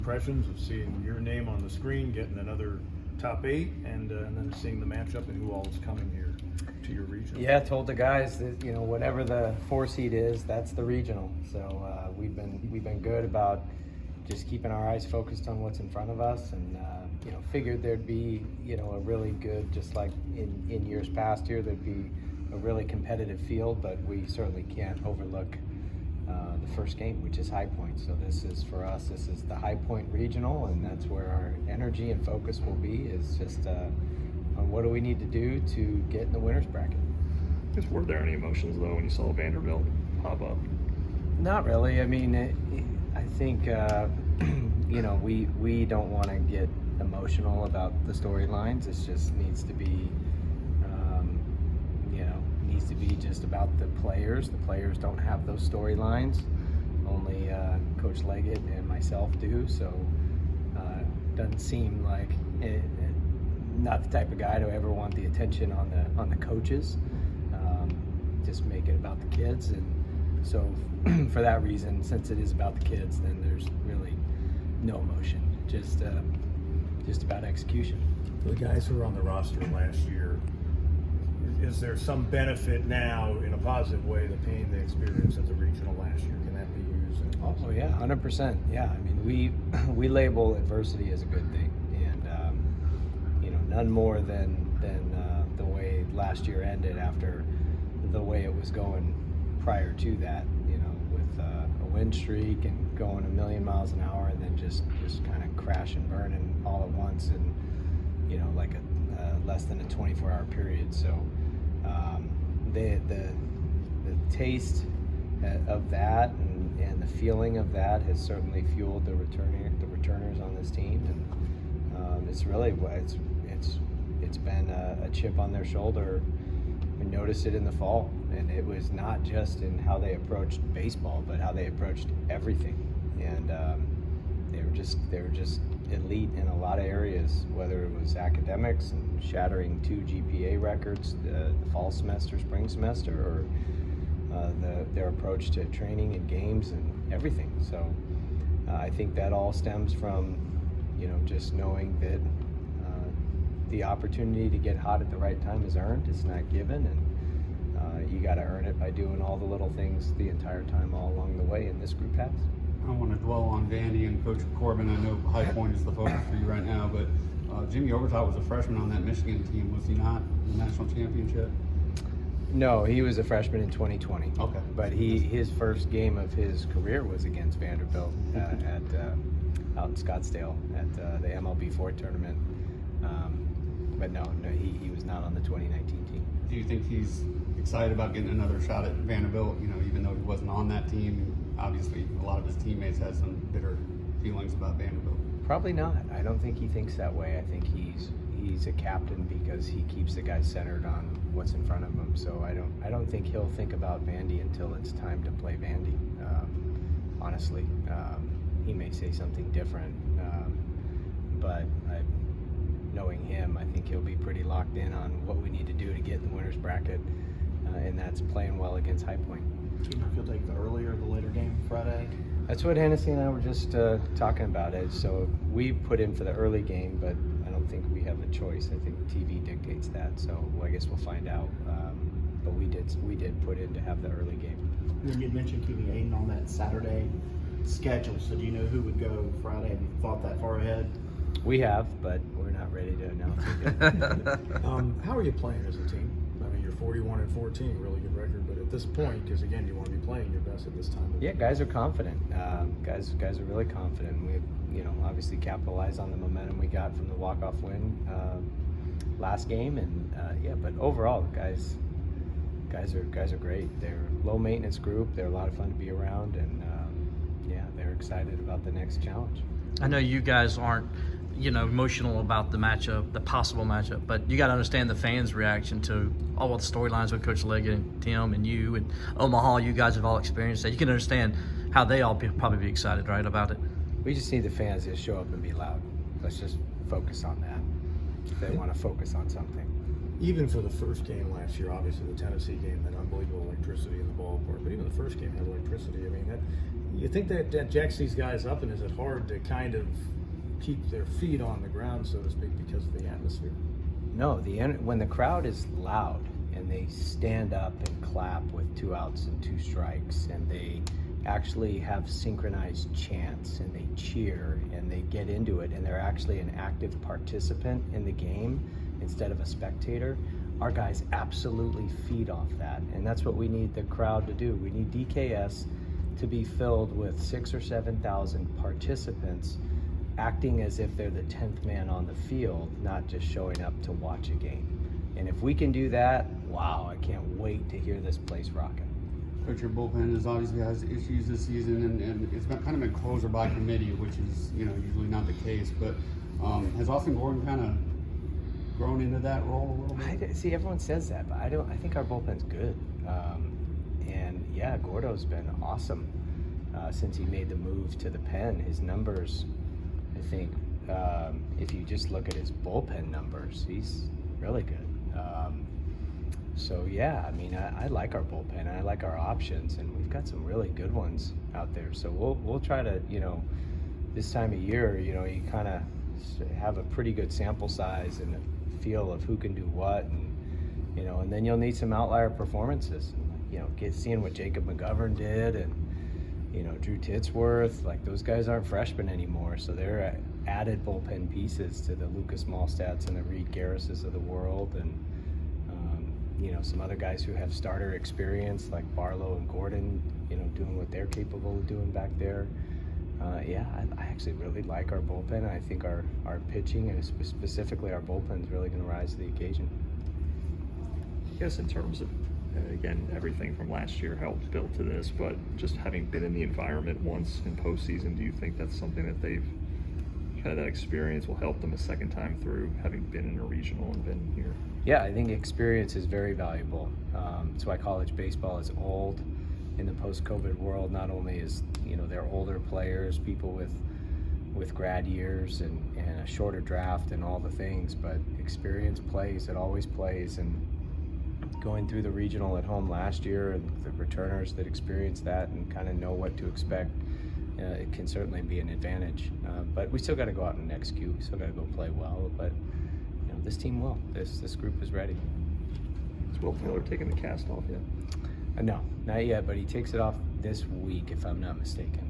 Impressions of seeing your name on the screen, getting another top 8, and then seeing the matchup and who all is coming here to your region. Yeah, told the guys that whatever the 4 seed is, that's the regional. So we've been good about just keeping our eyes focused on what's in front of us, and figured there'd be a really good, just like in years past here, there'd be a really competitive field, but we certainly can't overlook the first game, which is High Point. So this is, for us, this is the High Point regional, and that's where our energy and focus will be, is just on what do we need to do to get in the winner's bracket. Were there any emotions though when you saw Vanderbilt pop up? Not really. I mean, I think we don't want to get emotional about the storylines. It just needs to be just about the players. The players don't have those storylines. Only Coach Leggett and myself do. So doesn't seem like not the type of guy to ever want the attention on the coaches. Just make it about the kids, and so for that reason, since it is about the kids, then there's really no emotion. Just about execution. For the guys who were on the roster last year, is there some benefit now, in a positive way, the pain they experienced at the regional last year? Can that be used? Oh yeah, 100%. Yeah, I mean, we label adversity as a good thing, and none more than the way last year ended after the way it was going prior to that. With a wind streak and going a million miles an hour, and then just kind of crash and burning all at once, and like a less than a 24-hour period. So the taste of that and the feeling of that has certainly fueled the returners on this team, and it's really it's been a chip on their shoulder. We noticed it in the fall, and it was not just in how they approached baseball, but how they approached everything. And they were just elite in a lot of areas, whether it was academics and shattering 2 GPA records the fall semester, spring semester, or their approach to training and games and everything. So I think that all stems from just knowing that the opportunity to get hot at the right time is earned. It's not given, and you got to earn it by doing all the little things the entire time, all along the way, and this group has. I don't want to dwell on Vandy and Coach Corbin. I know High Point is the focus for you right now, but Jimmy Overtoft was a freshman on that Michigan team, was he not, in the national championship? No, he was a freshman in 2020. Okay. But his first game of his career was against Vanderbilt out in Scottsdale at the MLB4 tournament. But no, he was not on the 2019 team. Do you think he's excited about getting another shot at Vanderbilt, even though he wasn't on that team? Obviously, a lot of his teammates had some bitter feelings about Vanderbilt. Probably not. I don't think he thinks that way. I think he's a captain because he keeps the guys centered on what's in front of him. So I don't think he'll think about Vandy until it's time to play Vandy. Honestly, he may say something different, but knowing him, I think he'll be pretty locked in on what we need to do to get in the winner's bracket, and that's playing well against High Point. Do you know if you'll take the earlier or the later game Friday? That's what Hennessy and I were just talking about it. So we put in for the early game, but I don't think we have a choice. I think TV dictates that. So I guess we'll find out. But we did put in to have the early game. And then you mentioned keeping Aiden on that Saturday schedule. So do you know who would go Friday? Have you thought that far ahead? We have, but we're not ready to announce it. How are you playing as a team? I mean, you're 41-14, really good record. But at this point, because again, you want to be playing your best at this time. Yeah, guys are confident. Guys are really confident. We, obviously capitalized on the momentum we got from the walk-off win last game, and but overall, guys are great. They're a low maintenance group. They're a lot of fun to be around, and they're excited about the next challenge. I know you guys aren't, emotional about the matchup, the possible matchup, but you got to understand the fans' reaction to all of the storylines with Coach Leggett and Tim and you and Omaha. You guys have all experienced that. You can understand how they all probably be excited, right, about it. We just need the fans to show up and be loud. Let's just focus on that. If they want to focus on something. Even for the first game last year, obviously the Tennessee game, that unbelievable electricity in the ballpark. But even the first game had electricity. I mean, You think that jacks these guys up, and is it hard to kind of keep their feet on the ground, so to speak, because of the atmosphere? No, when the crowd is loud and they stand up and clap with 2 outs and 2 strikes, and they actually have synchronized chants and they cheer and they get into it, and they're actually an active participant in the game instead of a spectator, our guys absolutely feed off that. And that's what we need the crowd to do. We need DKS to be filled with 6,000 or 7,000 participants acting as if they're the 10th man on the field, not just showing up to watch a game. And if we can do that, wow, I can't wait to hear this place rocking. Coach, your bullpen has obviously has issues this season, and it's kind of been closer by committee, which is usually not the case. But has Austin Gordon kind of grown into that role a little bit? See, everyone says that, but I think our bullpen's good. And yeah, Gordo's been awesome since he made the move to the pen. His numbers, I think, if you just look at his bullpen numbers, he's really good. So yeah, I mean, I like our bullpen. I like our options, and we've got some really good ones out there. So we'll try to, this time of year, you kind of have a pretty good sample size and a feel of who can do what, and then you'll need some outlier performances. Seeing what Jacob McGovern did, and Drew Titsworth, like those guys aren't freshmen anymore, so they're added bullpen pieces to the Lucas Malstats and the Reed Garrises of the world, and some other guys who have starter experience like Barlow and Gordon, doing what they're capable of doing back there. I actually really like our bullpen. I think our pitching, and specifically our bullpen, is really going to rise to the occasion. I guess in terms of, again, everything from last year helped build to this, but just having been in the environment once in postseason, do you think that's something that they've kind of, that experience will help them a second time through, having been in a regional and been here? Yeah, I think experience is very valuable. That's why college baseball is old in the post-COVID world. Not only is they're older players, people with grad years and a shorter draft and all the things, but experience plays. It always plays. And going through the regional at home last year, and the returners that experienced that and kind of know what to expect, it can certainly be an advantage. But we still got to go out and execute. We still got to go play well. But this team will. This group is ready. Is Will Taylor taking the cast off yet? No, not yet. But he takes it off this week, if I'm not mistaken.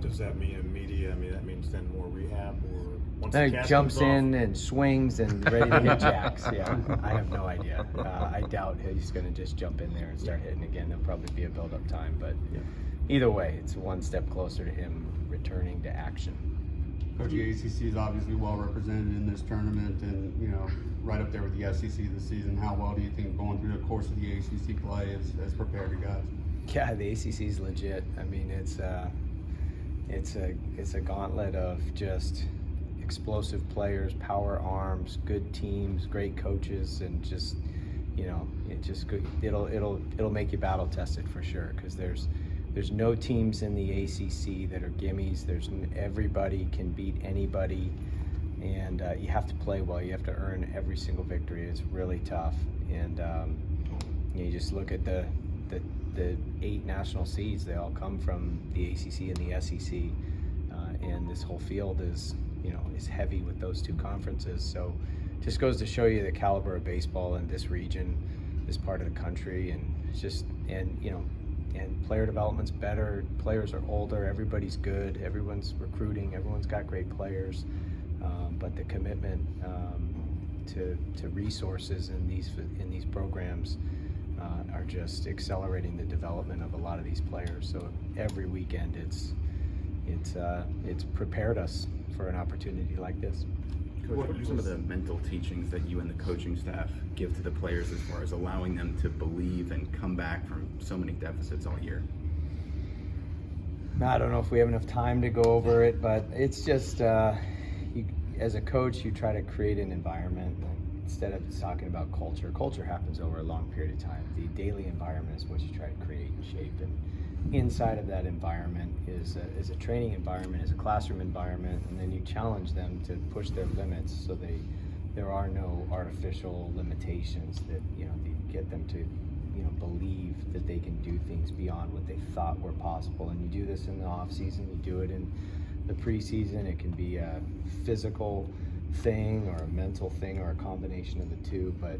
Does that mean immediate? I mean, that means then more rehab, or once Then the he cast jumps comes off? in and swings and ready to hit jacks. Yeah, I have no idea. I doubt he's going to just jump in there and start hitting again. There'll probably be a build-up time, but either way, it's one step closer to him returning to action. Coach, the ACC is obviously well represented in this tournament, and right up there with the SEC this season. How well do you think going through the course of the ACC play has prepared you guys? Yeah, the ACC is legit. I mean, it's a gauntlet of just explosive players, power arms, good teams, great coaches, and just it'll make you battle tested for sure, because there's no teams in the ACC that are gimmies. Everybody can beat anybody, and you have to play well. You have to earn every single victory. It's really tough, and you just look at the 8 national seeds. They all come from the ACC and the SEC, and this whole field is heavy with those 2 conferences. So just goes to show you the caliber of baseball in this region, this part of the country, and it's just and player development's better. Players are older. Everybody's good. Everyone's recruiting. Everyone's got great players, but the commitment to resources in these programs are just accelerating the development of a lot of these players. So every weekend, it's prepared us for an opportunity like this. Coach, what are some of the mental teachings that you and the coaching staff give to the players as far as allowing them to believe and come back from so many deficits all year? I don't know if we have enough time to go over it, but it's just, as a coach, you try to create an environment. Instead of talking about culture happens over a long period of time. The daily environment is what you try to create and shape. And inside of that environment is a training environment, is a classroom environment, and then you challenge them to push their limits, so there are no artificial limitations that get them to believe that they can do things beyond what they thought were possible. And you do this in the off season, you do it in the preseason. It can be a physical thing or a mental thing or a combination of the two, but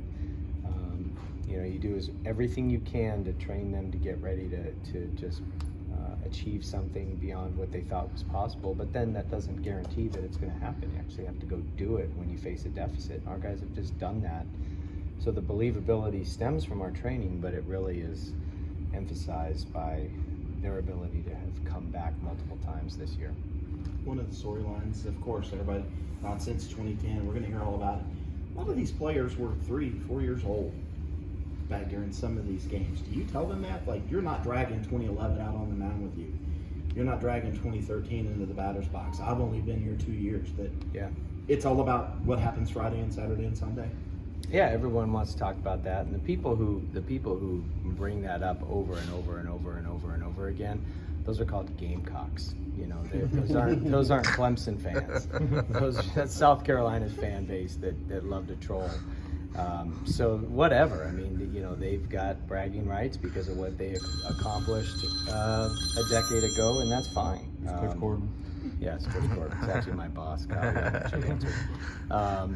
you do everything you can to train them to get ready to just achieve something beyond what they thought was possible. But then that doesn't guarantee that it's going to happen. You actually have to go do it when you face a deficit. Our guys have just done that. So the believability stems from our training, but it really is emphasized by their ability to have come back multiple times this year. One of the storylines, of course, everybody, not since 2010, we're going to hear all about it. A lot of these players were 3-4 years old back during some of these games. Do you tell them that? Like, you're not dragging 2011 out on the mound with you. You're not dragging 2013 into the batter's box. I've only been here 2 years. That Yeah. It's all about what happens Friday and Saturday and Sunday. Yeah, everyone wants to talk about that, and the people who bring that up over and over and over and over and over again, those are called Gamecocks. Those aren't Clemson fans. That's South Carolina's fan base that love to troll. So whatever. I mean, they've got bragging rights because of what they accomplished a decade ago, and that's fine. It's Coach Gordon. Yeah, it's Coach Gordon. It's actually my boss, Kyle.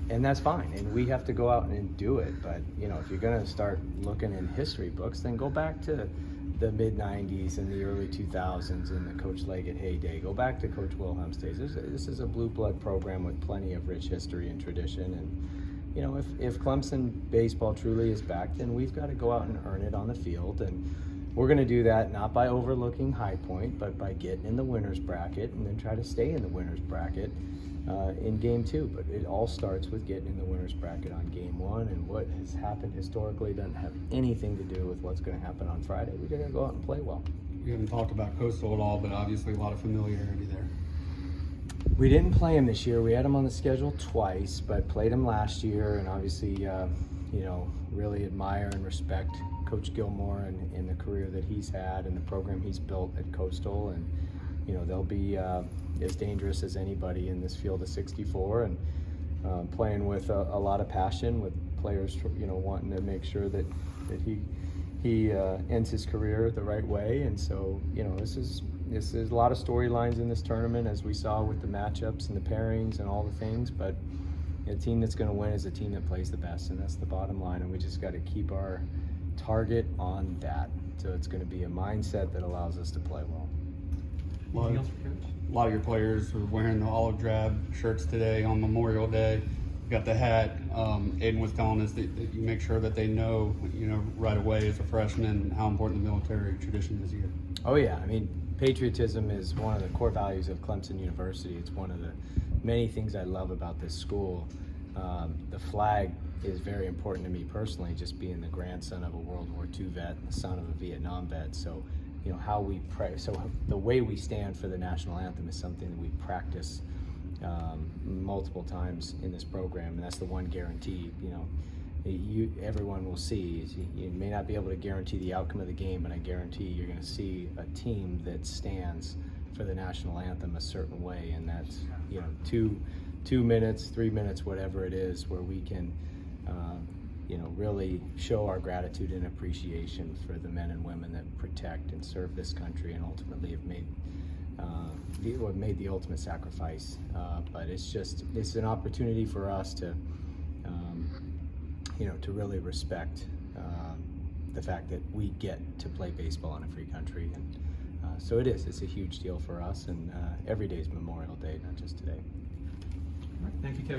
And that's fine, and we have to go out and do it. But if you're going to start looking in history books, then go back to the mid '90s and the early 2000s and the Coach Leggett heyday. Go back to Coach Wilhelm's days. This is a blue blood program with plenty of rich history and tradition. And if Clemson baseball truly is back, then we've got to go out and earn it on the field. And we're going to do that not by overlooking High Point, but by getting in the winner's bracket and then try to stay in the winner's bracket in game 2. But it all starts with getting in the winner's bracket on game 1, and what has happened historically doesn't have anything to do with what's going to happen on Friday. We're going to go out and play well. We haven't talked about Coastal at all, but obviously a lot of familiarity there. We didn't play him this year. We had him on the schedule twice, but played him last year, and obviously, really admire and respect Coach Gilmore and the career that he's had and the program he's built at Coastal. And they'll be as dangerous as anybody in this field of 64, and playing with a lot of passion, with players wanting to make sure that he ends his career the right way. And so this is a lot of storylines in this tournament, as we saw with the matchups and the pairings and all the things. But a team that's going to win is a team that plays the best, and that's the bottom line. And we just got to keep our target on that. So it's going to be a mindset that allows us to play well. A lot of your players are wearing the olive drab shirts today on Memorial Day. You got the hat. Aiden was telling us that you make sure that they know, right away as a freshman, how important the military tradition is here. Oh yeah, I mean, patriotism is one of the core values of Clemson University. It's one of the many things I love about this school. The flag is very important to me personally, just being the grandson of a World War II vet and the son of a Vietnam vet. So, the way we stand for the national anthem is something that we practice multiple times in this program, and that's the one guarantee. Everyone will see. You may not be able to guarantee the outcome of the game, but I guarantee you're going to see a team that stands for the national anthem a certain way, and that's 2 minutes, 3 minutes, whatever it is, where we can really show our gratitude and appreciation for the men and women that protect and serve this country and ultimately have made the ultimate sacrifice. But it's an opportunity for us to really respect the fact that we get to play baseball in a free country. And so it's a huge deal for us, and every day is Memorial Day, not just today. All right, thank you, Kevin.